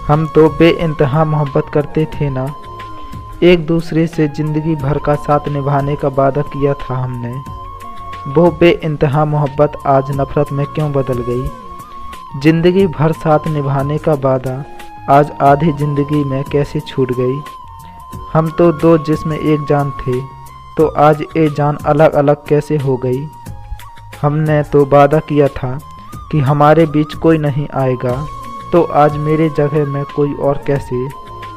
हम तो बेइंतहा मोहब्बत करते थे ना। एक दूसरे से ज़िंदगी भर का साथ निभाने का वादा किया था हमने। वो बेइंतहा मोहब्बत आज नफ़रत में क्यों बदल गई। ज़िंदगी भर साथ निभाने का वादा आज आधी ज़िंदगी में कैसे छूट गई। हम तो दो जिस्म एक जान थे, तो आज ये जान अलग अलग कैसे हो गई। हमने तो वादा किया था कि हमारे बीच कोई नहीं आएगा, तो आज मेरे जगह में कोई और कैसे।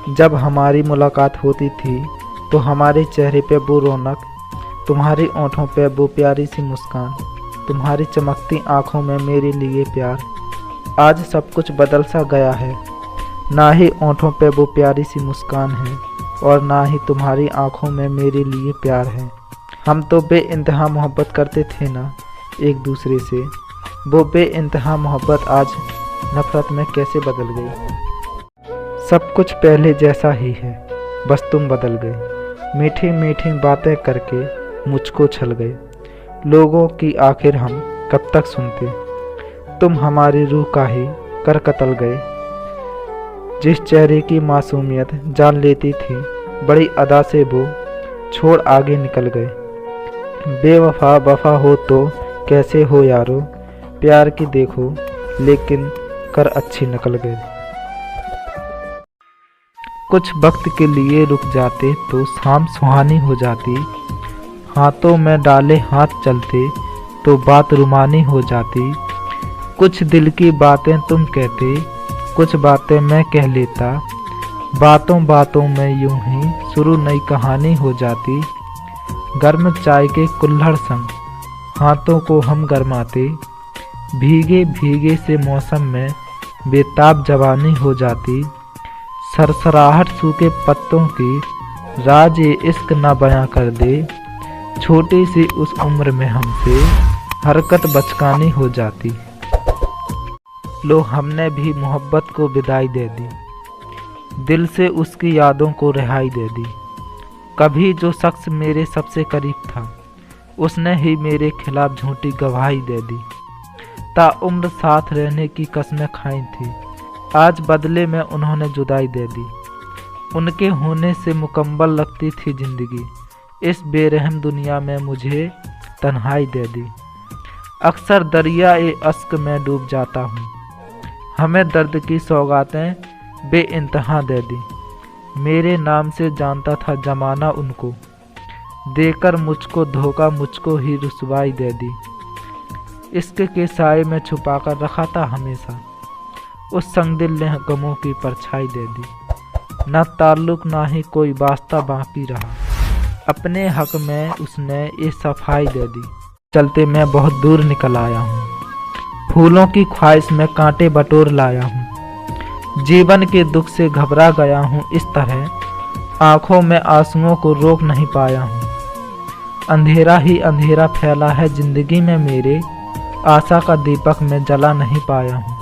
जब हमारी मुलाकात होती थी तो हमारे चेहरे पे वो रौनक, तुम्हारी ओंठों पे वो प्यारी सी मुस्कान, तुम्हारी चमकती आँखों में मेरे लिए प्यार। आज सब कुछ बदल सा गया है, ना ही ओंठों पे वो प्यारी सी मुस्कान है और ना ही तुम्हारी आँखों में मेरे लिए प्यार है। हम तो बेइंतहा मोहब्बत करते थे ना एक दूसरे से, वो बेइंतहा मोहब्बत आज नफ़रत में कैसे बदल गई। सब कुछ पहले जैसा ही है, बस तुम बदल गए। मीठी मीठी बातें करके मुझको छल गए। लोगों की आखिर हम कब तक सुनते, तुम हमारी रूह का ही कर कतल गए। जिस चेहरे की मासूमियत जान लेती थी, बड़ी अदा से वो छोड़ आगे निकल गए। बेवफा वफा हो तो कैसे हो यारो, प्यार की देखो लेकिन कर अच्छी निकल गए। कुछ वक्त के लिए रुक जाते तो शाम सुहानी हो जाती। हाथों में डाले हाथ चलते तो बात रुमानी हो जाती। कुछ दिल की बातें तुम कहते, कुछ बातें मैं कह लेता। बातों बातों में यूं ही शुरू नई कहानी हो जाती। गर्म चाय के कुल्हड़ संग हाथों को हम गरमाते। भीगे भीगे से मौसम में बेताब जवानी हो जाती। सरसराहट सूखे पत्तों की राज ये इश्क ना बयां कर दे। छोटी सी उस उम्र में हमसे हरकत बचकानी हो जाती। लो हमने भी मोहब्बत को विदाई दे दी, दिल से उसकी यादों को रिहाई दे दी। कभी जो शख्स मेरे सबसे करीब था, उसने ही मेरे खिलाफ झूठी गवाही दे दी। ताउम्र साथ रहने की कसमें खाई थी, आज बदले में उन्होंने जुदाई दे दी। उनके होने से मुकम्मल लगती थी ज़िंदगी, इस बेरहम दुनिया में मुझे तन्हाई दे दी। अक्सर दरिया ए अश्क में डूब जाता हूँ, हमें दर्द की सौगातें बेइंतहा दे दी। मेरे नाम से जानता था ज़माना उनको, देकर मुझको धोखा मुझको ही रुसवाई दे दी। इश्क के साए में छुपा कर रखा था हमेशा, उस संगदिल ने गमों की परछाई दे दी। ना ताल्लुक ना ही कोई वास्ता बाकी रहा, अपने हक में उसने ये सफाई दे दी। चलते मैं बहुत दूर निकल आया हूँ, फूलों की ख्वाहिश में कांटे बटोर लाया हूँ। जीवन के दुख से घबरा गया हूँ इस तरह, आँखों में आंसुओं को रोक नहीं पाया हूँ। अंधेरा ही अंधेरा फैला है ज़िंदगी में मेरे, आशा का दीपक मैं जला नहीं पाया हूँ।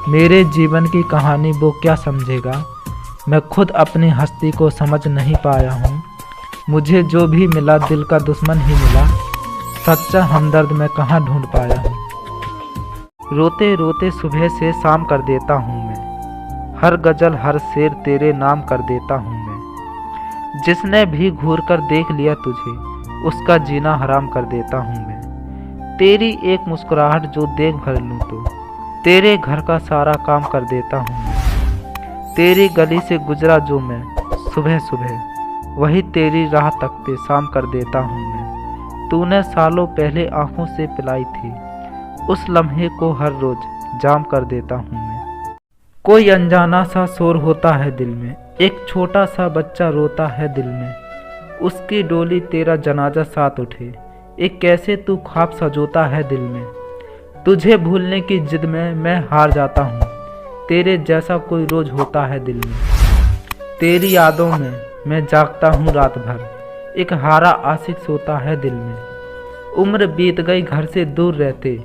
मेरे जीवन की कहानी वो क्या समझेगा, मैं खुद अपनी हस्ती को समझ नहीं पाया हूँ। मुझे जो भी मिला दिल का दुश्मन ही मिला, सच्चा हमदर्द मैं कहाँ ढूंढ पाया हूँ। रोते रोते सुबह से शाम कर देता हूँ मैं, हर गज़ल हर शेर तेरे नाम कर देता हूँ मैं। जिसने भी घूर कर देख लिया तुझे, उसका जीना हराम कर देता हूँ मैं। तेरी एक मुस्कुराहट जो देख भर लूँ तो तेरे घर का सारा काम कर देता हूँ मैं। तेरी गली से गुजरा जो मैं सुबह सुबह, वही तेरी राह तकते शाम कर देता हूँ मैं। तूने सालों पहले आँखों से पिलाई थी, उस लम्हे को हर रोज जाम कर देता हूँ मैं। कोई अनजाना सा शोर होता है दिल में, एक छोटा सा बच्चा रोता है दिल में। उसकी डोली तेरा जनाजा साथ उठे, एक कैसे तू ख्वाब सजोता है दिल में। तुझे भूलने की जिद में मैं हार जाता हूँ, तेरे जैसा कोई रोज होता है दिल में। तेरी यादों में मैं जागता हूँ रात भर, एक हारा आशिक सोता है दिल में। उम्र बीत गई घर से दूर रहते,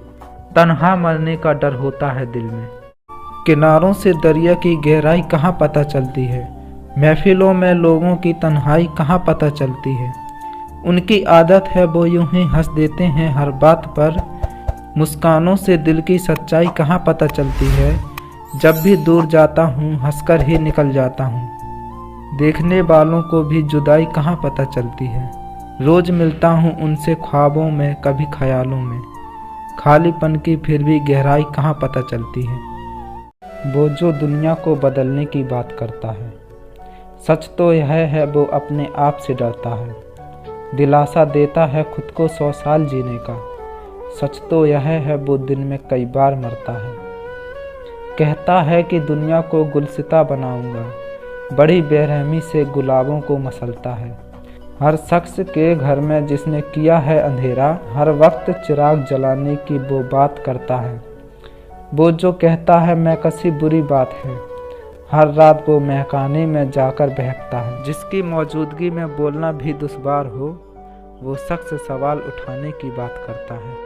तन्हा मरने का डर होता है दिल में। किनारों से दरिया की गहराई कहाँ पता चलती है, महफिलों में लोगों की तन्हाई कहाँ पता चलती है। उनकी आदत है वो यूं ही हंस देते हैं हर बात पर, मुस्कानों से दिल की सच्चाई कहाँ पता चलती है। जब भी दूर जाता हूँ हंसकर ही निकल जाता हूँ। देखने वालों को भी जुदाई कहाँ पता चलती है। रोज मिलता हूँ उनसे ख्वाबों में, कभी ख्यालों में। खालीपन की फिर भी गहराई कहाँ पता चलती है। वो जो दुनिया को बदलने की बात करता है, सच तो यह है वो अपने आप से डरता है। दिलासा देता है खुद को 100 साल जीने का, सच तो यह है वो दिन में कई बार मरता है। कहता है कि दुनिया को गुलसिता बनाऊंगा, बड़ी बेरहमी से गुलाबों को मसलता है। हर शख्स के घर में जिसने किया है अंधेरा, हर वक्त चिराग जलाने की वो बात करता है। वो जो कहता है मैं कसी बुरी बात है, हर रात वो महकाने में जाकर बहकता है। जिसकी मौजूदगी में बोलना भी दुश्वार हो, वो शख्स सवाल उठाने की बात करता है।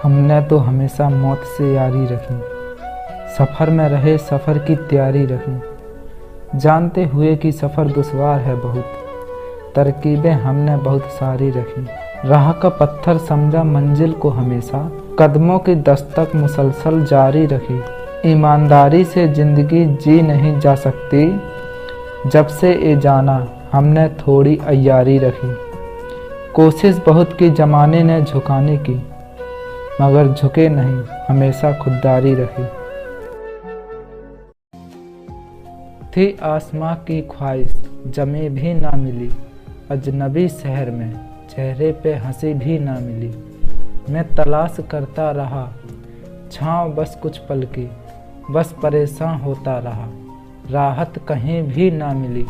हमने तो हमेशा मौत से यारी रखी, सफ़र में रहे सफ़र की तैयारी रखी। जानते हुए कि सफ़र दुश्वार है बहुत, तरकीबें हमने बहुत सारी रखी। राह का पत्थर समझा मंजिल को हमेशा, कदमों की दस्तक मुसलसल जारी रखी। ईमानदारी से ज़िंदगी जी नहीं जा सकती, जब से ये जाना हमने थोड़ी अय्यारी रखी। कोशिश बहुत की ज़माने ने झुकाने की, मगर झुके नहीं, हमेशा खुददारी रखी। थी आसमां की ख्वाहिश जमी भी ना मिली, अजनबी शहर में चेहरे पे हंसी भी ना मिली। मैं तलाश करता रहा छाँव बस कुछ पल की, बस परेशान होता रहा, राहत कहीं भी ना मिली।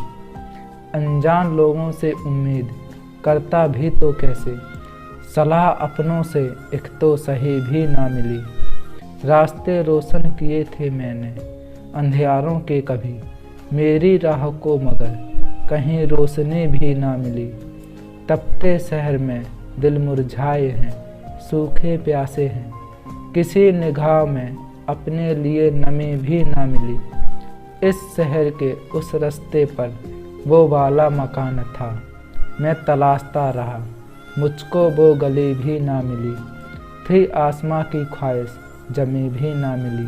अनजान लोगों से उम्मीद करता भी तो कैसे, सलाह अपनों से एक तो सही भी ना मिली। रास्ते रोशन किए थे मैंने अंधियारों के कभी, मेरी राह को मगर कहीं रोशनी भी ना मिली। तपते शहर में दिल मुरझाए हैं, सूखे प्यासे हैं, किसी निगाह में अपने लिए नमी भी ना मिली। इस शहर के उस रास्ते पर वो वाला मकान था, मैं तलाशता रहा, मुझको वो गली भी ना मिली। थी आसमां की ख्वाहिश जमी भी ना मिली।